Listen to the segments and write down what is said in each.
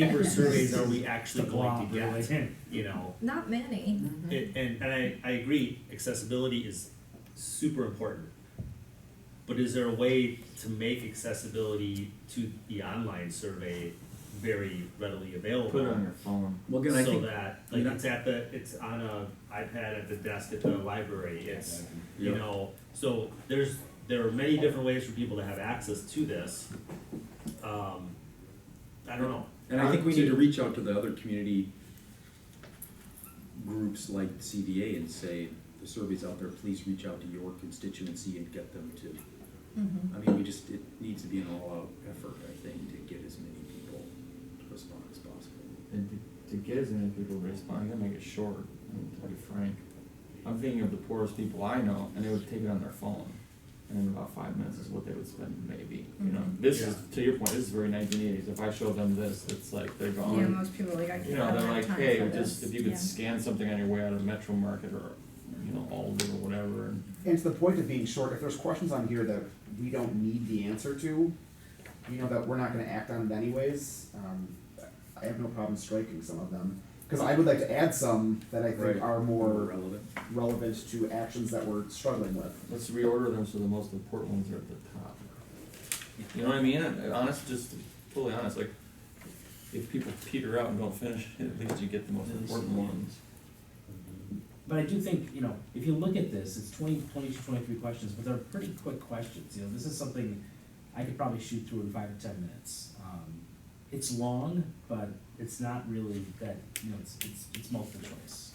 paper surveys are we actually The going blob, to get? really. You know, Not many. and I agree, accessibility is super important. But is there a way to make accessibility to the online survey very readily available? Put it on your phone. Well, again, I So think, that, like, it's on a iPad at the desk at the library, it's, you Yep. know, so there are many different ways for people to have access to this. I don't know. and I think we need to reach out to the other community groups like CDA and say, the survey's out there, please reach out to your constituency and get them to. I mean, it needs to be an all-out effort, I think, to get as many people to respond as possible. And to get as many people to respond, you gotta make it short, and to be frank. I'm thinking of the poorest people I know, and they would take it on their phone, and in about 5 minutes is what they would spend, maybe, you know? This is, to your point, this is very 1980s, if I show them this, it's like, they're Yeah, gone. most people are like, I You can't know, have they're like, time hey, for just, this. if you could Yeah. scan something on your way out of Metro Market, or, you know, Aldi or whatever, and And to the point of being short, if there's questions on here that we don't need the answer to, you know, that we're not gonna act on it anyways, I have no problem striking some of them. Cause I would like to add some that I Right. think are More more relevant. relevant to actions that we're struggling with. let's reorder them so the most important ones are at the top. You know what I mean? Honest, just fully honest, like, if people peter out and don't finish it, at least you get the most important ones. But I do think, you know, if you look at this, it's 22, 23 questions, but they're pretty quick questions, you know, this is something I could probably shoot through in 5 to 10 minutes. It's long, but it's not really that, you know, it's multiple choice.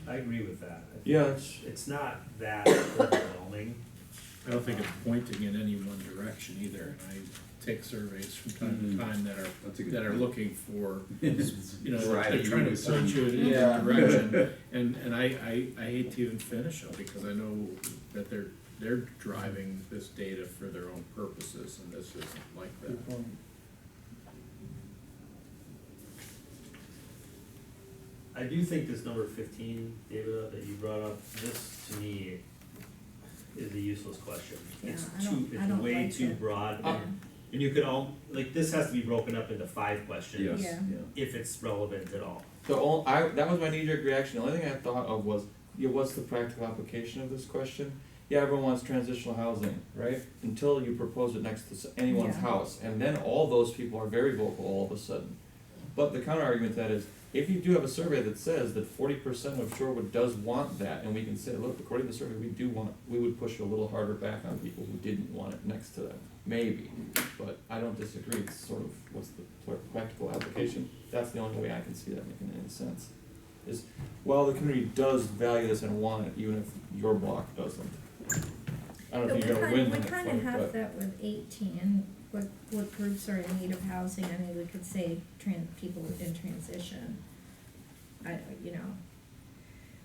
I agree with that. Yeah, It's not that overwhelming. I don't think it's pointing in any one direction either, and I take surveys from time to time That's a good that are point. looking for, you know, Drive they're you trying to to point you in Yeah. a direction, and I hate to even finish them, because I know that they're driving this data for their own purposes, and this isn't like that. good point. I do think this number 15, David, that you brought up, this to me is a useless question. Yeah, It's I don't it's way like too it. broad. Yeah. And you could like, this has to be broken up into 5 questions. Yes, Yeah. yeah. If it's relevant at all. That was my knee-jerk reaction. The only thing I thought of was, yeah, what's the practical application of this question? Yeah, everyone wants transitional housing, right? Until you propose it next to anyone's Yeah. house, and then all those people are very vocal all of a sudden. But the counter argument to that is, if you do have a survey that says that 40% of Shorewood does want that, and we can say, look, according to the survey, we would push a little harder back on people who didn't want it next to them. Maybe, but I don't disagree. It's sort of, what's the practical application? That's the only way I can see that making any sense. Is, well, the community does value this and want it, even if your block doesn't. I don't But think you're gonna win we that kinda fight, have but. that with 18, what groups are in need of housing, I mean, we could say people in transition. You know,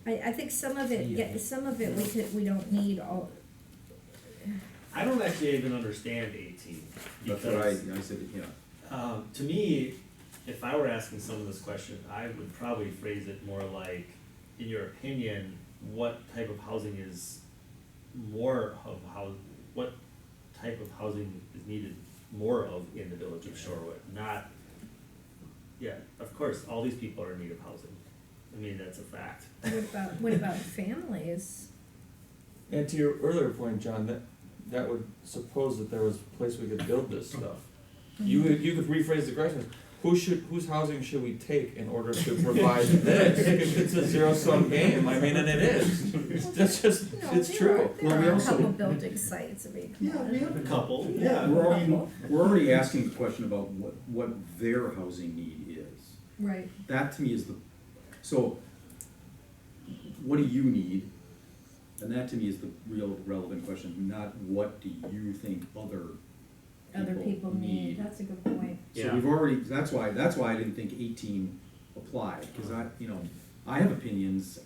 I think some of it, we don't need all. I don't actually even understand 18. That's what I because, said, yeah. to me, if I were asking someone this question, I would probably phrase it more like, in your opinion, what type of housing is what type of housing is needed more of in the village of Shorewood? Not, yeah, of course, all these people are in need of housing. I mean, that's a fact. What about families? And to your earlier point, John, that would suppose that there was a place we could build this stuff. You could rephrase the question, whose housing should we take in order to provide this? It's a zero-sum game, I mean, and it is. That's just, No, it's there true. are- Well, There we are a also- couple building sites, I mean, come on. A couple, We're already asking the question about what their housing need is. Right, That to me is so, what do you need? And that to me is the real relevant question, not what do you think other people need, that's a good point. So Yeah. we've already, that's why I didn't think 18 applied, because I have opinions,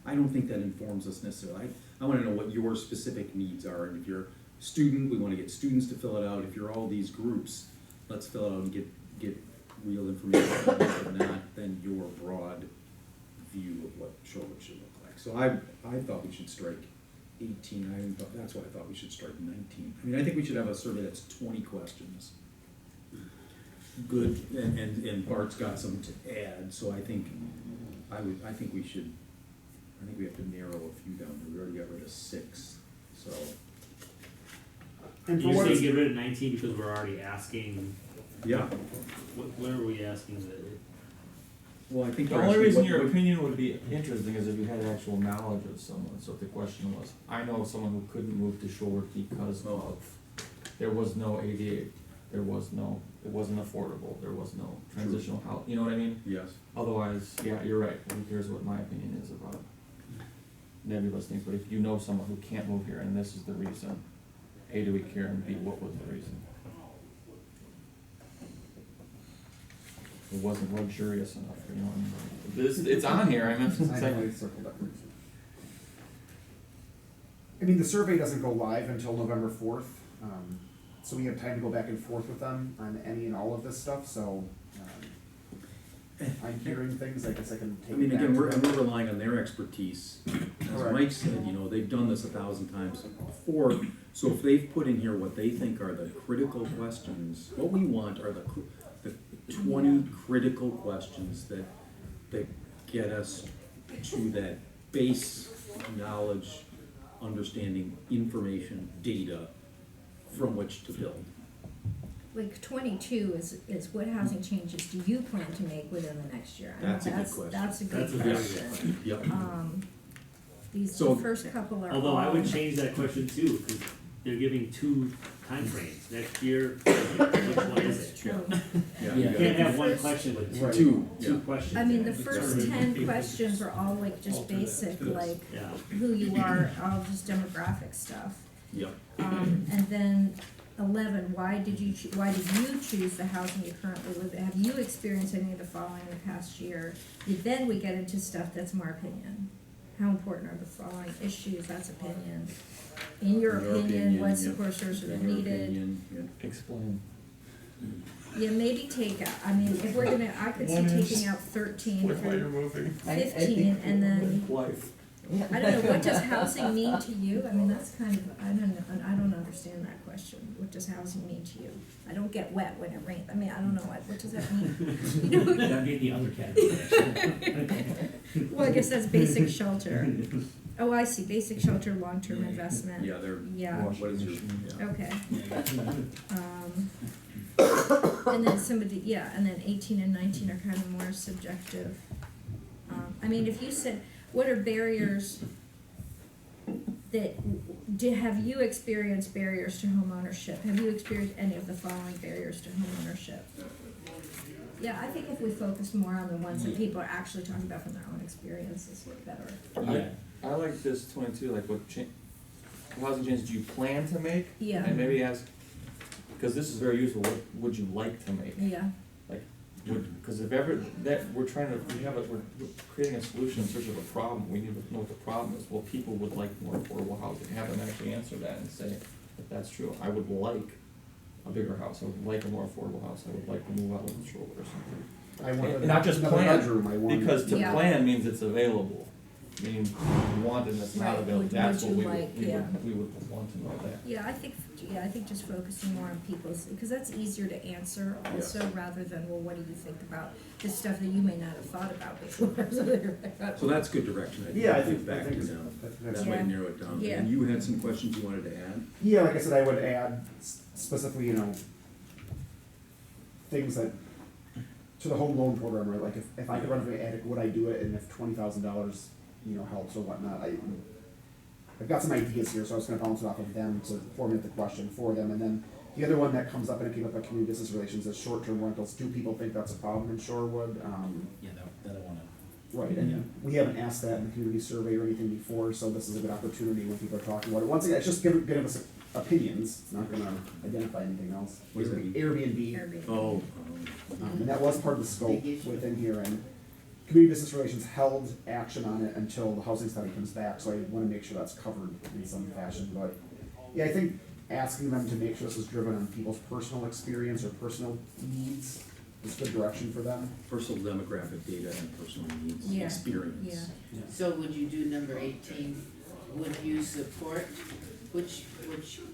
I don't think that informs us necessarily. I wanna know what your specific needs are, and if you're a student, we wanna get students to fill it out, if you're all these groups, let's fill it out and get real information, if not, then your broad view of what Shorewood should look like. So I thought we should strike 18, that's why I thought we should strike 19. I mean, I think we should have a survey that's 20 questions. good, and Bart's got some to add, so I think we should, I think we have to narrow a few down, we already got rid of 6, so. And for You're what saying it's, get rid of 19 because we're already asking, Yeah, where are we asking that? well, I think. The we're only actually- reason what- your what- opinion would be interesting is if you had actual knowledge of someone, so if the question was, I know someone who couldn't move to Shorewood because of, there was no ADA, it wasn't affordable, there was no transitional house, you know what I mean? Yes, Otherwise, yeah, you're right, who cares what my opinion is about nebulous things, but if you know someone who can't move here and this is the reason, A, do we care, and B, what was the reason? It wasn't luxurious enough, you know, it's on here, I mean, it's I know I like, circled that. I mean, the survey doesn't go live until November 4th, so we have time to go back and forth with them on any and all of this stuff, so, I'm hearing things, I guess I can I take mean, it back again, to we're them. relying on their expertise. As Correct. Mike said, you know, they've done this 1,000 times before, so if they've put in here what they think are the critical questions, what we want are the 20 critical questions that get us to that base knowledge, understanding, information, data from which to build. Like 22 is what housing changes do you plan to make within the next year? I know That's a good question. That's a good That's a very good question. question. Yep. These, So- the first couple are Although I would all- change that question too, because they're giving 2 timeframes, next year, which one is it? True. Yeah, Yeah. You can't have one First- question with Right. two Yeah. questions. I mean, in the it. first 10 questions are all like just basic, like Yeah, who you are, all just demographic stuff. Yep. And then 11, why did you choose the housing you currently live in? Have you experienced any of the following in the past year? Then we get into stuff that's more opinion. How important are the following issues? That's opinion. In your opinion, what yeah. support services are In your needed? opinion, yeah. explain. Yeah, maybe take out, I mean, if we're gonna, I could see One is- taking out 13 through moving. 15, and then, Life. I don't know, what does housing mean to you? I mean, that's kind of, I don't understand that question. What does housing mean to you? I don't get wet when it rains. I mean, I don't know, what does that mean? You know? That'd be the other category, actually. Well, I guess that's basic shelter. Oh, I see, basic shelter, long-term investment. Yeah, they're, Yeah, what is your, yeah. okay. And then some of the, yeah, and then 18 and 19 are kind of more subjective. I mean, if you said, what are barriers that, have you experienced barriers to homeownership? Have you experienced any of the following barriers to homeownership? Yeah, I think if we focus more on the ones that people are actually talking about from their own experiences, we're better. Yeah. I like this 22, like what housing changes do you plan to make? Yeah. And maybe ask, because this is very useful, what would you like to make? Yeah, Because if ever, we're creating a solution in search of a problem, we need to know what the problem is. Well, people would like more affordable housing, have them actually answer that and say, if that's true, I would like a bigger house, I would like a more affordable house, I would like to move out of Shorewood or something. I want And not just another plan, bedroom, I want. Because to Yeah. plan means it's available, meaning you want it and it's not Right, available, would that's you what like, we would want to know that. yeah, I think just focusing more on people's, because that's easier to answer also, rather than, well, what do you think about this stuff that you may not have thought about before? So that's good direction, I think. Yeah, I think Back it's- to down. that's That Yeah. might narrow it down. Yeah. And you had some questions you wanted to add? Yeah, like I said, I would add specifically, things that, to the home loan program, right, like if I could run for an attic, would I do it, and if $20,000, helps or whatnot, I've got some ideas here, so I was gonna bounce it off of them to formulate the question for them, and then the other one that comes up, and it came up at community business relations, is short-term rentals. Do people think that's a problem in Shorewood? Yeah, that I wanna. Right, and we haven't asked that in the community survey or anything before, so this is a good opportunity when people are talking about it. Once again, it's just giving us opinions, it's not gonna identify anything else. What does that mean? Airbnb, Oh, and that was part of the scope within here, and community business relations held action on it until the housing study comes back, so I wanna make sure that's covered in some fashion, but, yeah, I think asking them to make sure this is driven on people's personal experience or personal needs is good direction for them. personal demographic data and personal needs, Yeah. experience. Yeah. So would you do number 18, would you support, which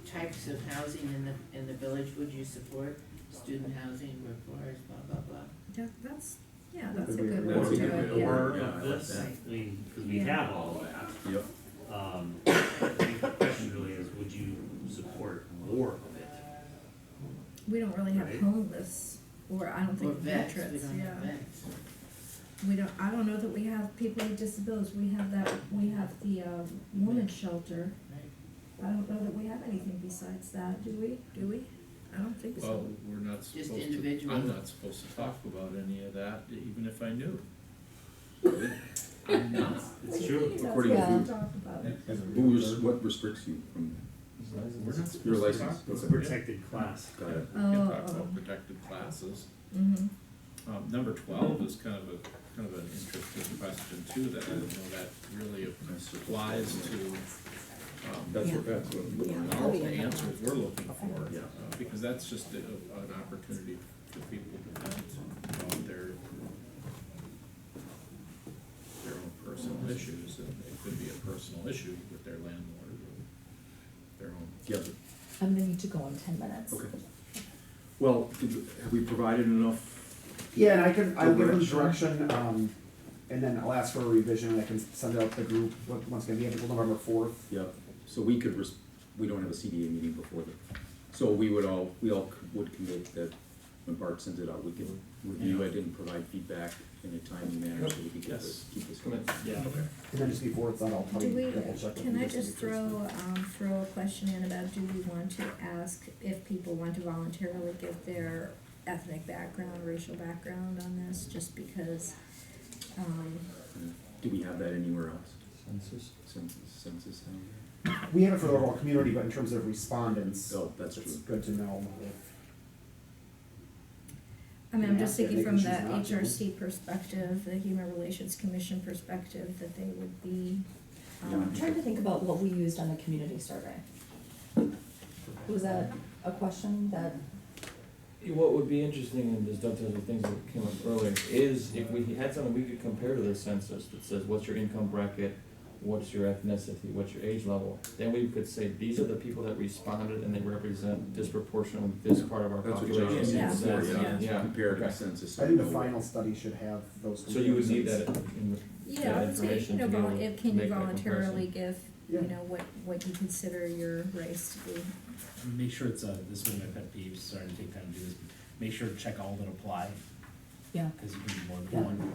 types of housing in the village would you support? student housing, workforce, blah, blah, blah. That's, yeah, that's a Good way good to- way That's to a do good way it, to yeah. work. Or Yeah, I of like this, that. I mean, cause we Yeah. have all of that. Yep. I think the question really is, would you support more of it? We don't really have Right. homeless, or I don't Or think vets, we veterans, don't have yeah. vets. We don't, I don't know that we have people with disabilities, we have the, women's shelter. Right. I don't know that we have anything besides that, do we? I don't think Well, so. we're not supposed to, individual. I'm not supposed to talk about any of that, even if I knew. I'm not. It's true. According That's what to we talk about. What restricts you from We're not supposed your to license? talk It's a about it. protected class. Got it. We can Oh, talk oh. about protected classes. Mm-hmm. Number 12 is kind of an interesting question too, that I don't know that really applies to, That's what, all the answers we're looking for. Yeah. Because that's just an opportunity for people to vent about their own personal issues, and it could be a personal issue with their landlord or their own. yeah, I'm gonna need to go in 10 minutes. okay. Well, have we provided enough? Yeah, and I'll give them Direction. direction, and then I'll ask for a revision, and I can send out the group, once again, we have until November 4th. Yeah, so we could, we don't have a CDA meeting before so we all would commit that when Bart sends it out, we can review it and provide feedback in a timely manner, so we can keep this going. Yeah. Okay. And then just before it's done, I'll Do probably we, double check. with can you I to just be first. throw a question in about, do we want to ask if people want to voluntarily give their ethnic background, racial background on this, just because, Do we have that anywhere else? Census? Census down We have it for the overall community, but in terms of respondents, there? Oh, that's it's true. good to know if. I mean, I'm Yeah, just thinking they from can the choose not to. HRC perspective, the Human Relations Commission perspective, that they would be, I'm trying to think about what we used on the community survey. Was that a question that, What would be interesting, and just dovetails with things that came up earlier, is if we had something we could compare to the census that says, what's your income bracket, what's your ethnicity, what's your age level, then we could say, these are the people that responded and they represent disproportionately this part of our That's what population. John's Yeah. saying before, Yeah. yeah, comparative Okay. census. I think the final study should have those. So you would need comparisons. that in the. yeah, I would say, information you know, to be able to can you make that voluntarily comparison. give, Yeah. you know, what you consider your race to be? Make sure it's, this is one of my pet peeves, sorry to take time to do this, but make sure to check all that apply, yeah, cause you can do more Yeah. than one.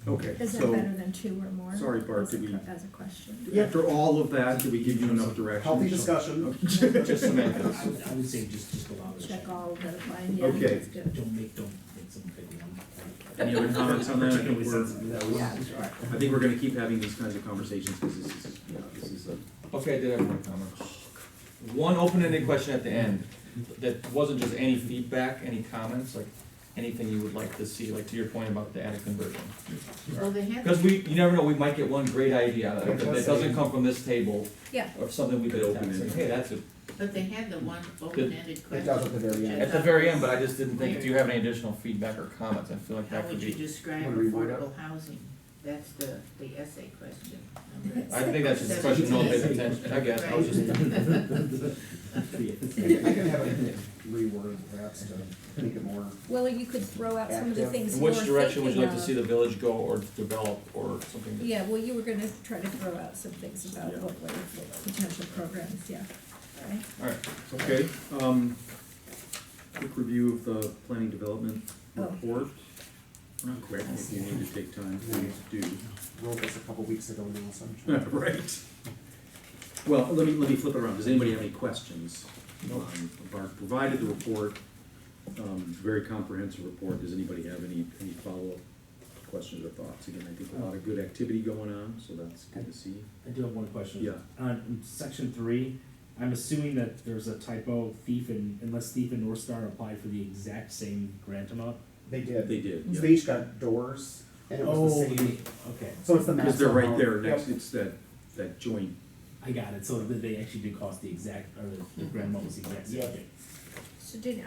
Okay, Is that so, better than two or more? Sorry, Bart, As a did we- as a question. after all of that, did we give you enough direction? Healthy discussion. Just semantics. I would say just allow it to Check check. all that apply, yeah, Okay. that's good. Don't make some big one. Any other comments on that? I think Particularly we're- sensitive, that one. Yeah, sure. I think we're gonna keep having these kinds of conversations, because this is a. Okay, I did have one comment. One open-ended question at the end, that wasn't just any feedback, any comments, like anything you would like to see, like to your point about the attic conversion. Well, they had. Because you never know, we might get one great idea out of it, that doesn't come from this table, Yeah, or something we could open and say, hey, that's it, But they had the one open-ended It question. does at the very end. at the very end, but I just didn't think, do you have any additional feedback or comments? I feel like How that could would you be, describe Wanna reword it? affordable housing? That's the essay question. I think that's just a question no one pays attention, I guess, I was just. I can have it reworded perhaps to make it more. well, you could throw out some of the Active. things In you were which direction would you like to see thinking the village go or develop or something? of. Yeah, well, you were gonna try to throw out some things about Yeah. what potential programs, yeah, right? Alright, Okay, quick review of the planning development Oh. report. Not quick, if you need to take time to do. Wrote this a couple weeks ago now, so I'm trying. Right. Well, let me flip it around. Does anybody have any questions? Bart provided the report, very comprehensive report. Does anybody have any follow-up questions or thoughts? Again, I think a lot of good activity going on, so that's good to see. I do have one question. Yeah. On section 3, I'm assuming that there's a typo, unless Thief and North Star applied for the exact same grant amount? They did. They did, yeah. They each got doors, and it was the same, Okay, so it's the Because they're right there maximum. next, it's that joint. I got it, so they actually did cost the exact, or the grant amount was the exact same. Yep. Okay. So did,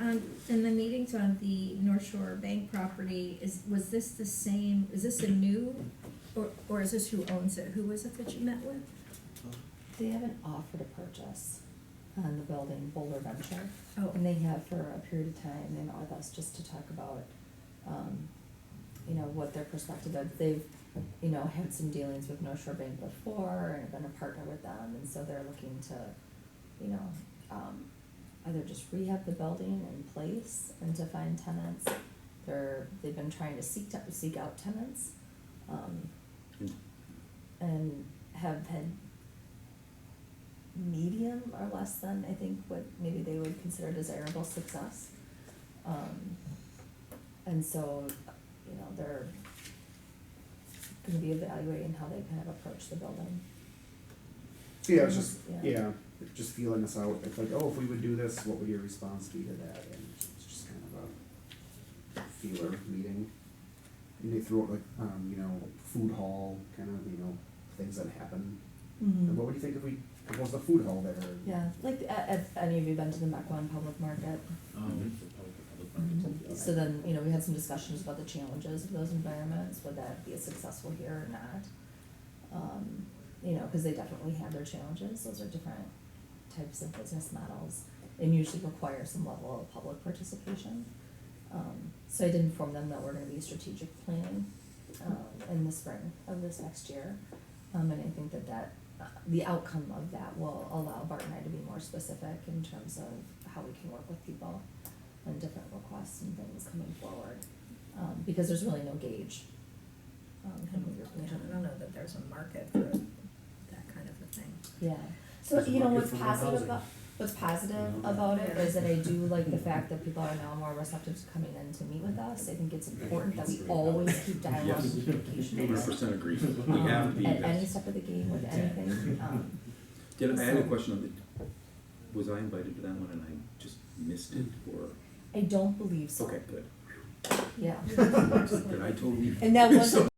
in the meetings on the North Shore Bank property, was this the same, is this a new, or is this who owns it? Who was it that you met with? they haven't offered a purchase. on the building, Boulder Venture. Oh. And they have for a period of time, they met with us just to talk about, you know, what their perspective is. They've, you know, had some dealings with North Shore Bank before and have been a partner with them, and so they're looking to, you know, either just rehab the building in place and to find tenants. They've been trying to seek out tenants, and have had medium or less than, I think, what maybe they would consider desirable success. And so, you know, they're gonna be evaluating how they kind of approach the building. So yeah, it's just, Yeah. yeah, just feeling us out, it's like, oh, if we would do this, what would your response be to that? And it's just kind of a feeler meeting. And they throw out like, you know, food hall, kind of, you know, things that happen. And what would you think if we proposed a food hall there? Yeah, like, have any of you been to the Mequon Public Market? So then, you know, we had some discussions about the challenges of those environments, would that be successful here or not? You know, cause they definitely have their challenges, those are different types of business models, and usually require some level of public participation. So I did inform them that we're gonna be strategic planning, in the spring of this next year. And I think that the outcome of that will allow Bart and I to be more specific in terms of how we can work with people and different requests and things coming forward, because there's really no gauge. I don't know that there's a market for that kind of a thing. Yeah, so, There's a you know, market what's for more positive housing. what's positive about it is that I do like the fact that people are now more receptive to coming in to meet with us. I think it's important that we always keep dialogue and communication open. 100% agree. We have to be. At any step of the game with anything, I had a question on the, was I invited to that one and I just missed it, or? I don't believe so. Okay, good. Yeah. Did I totally? And that wasn't,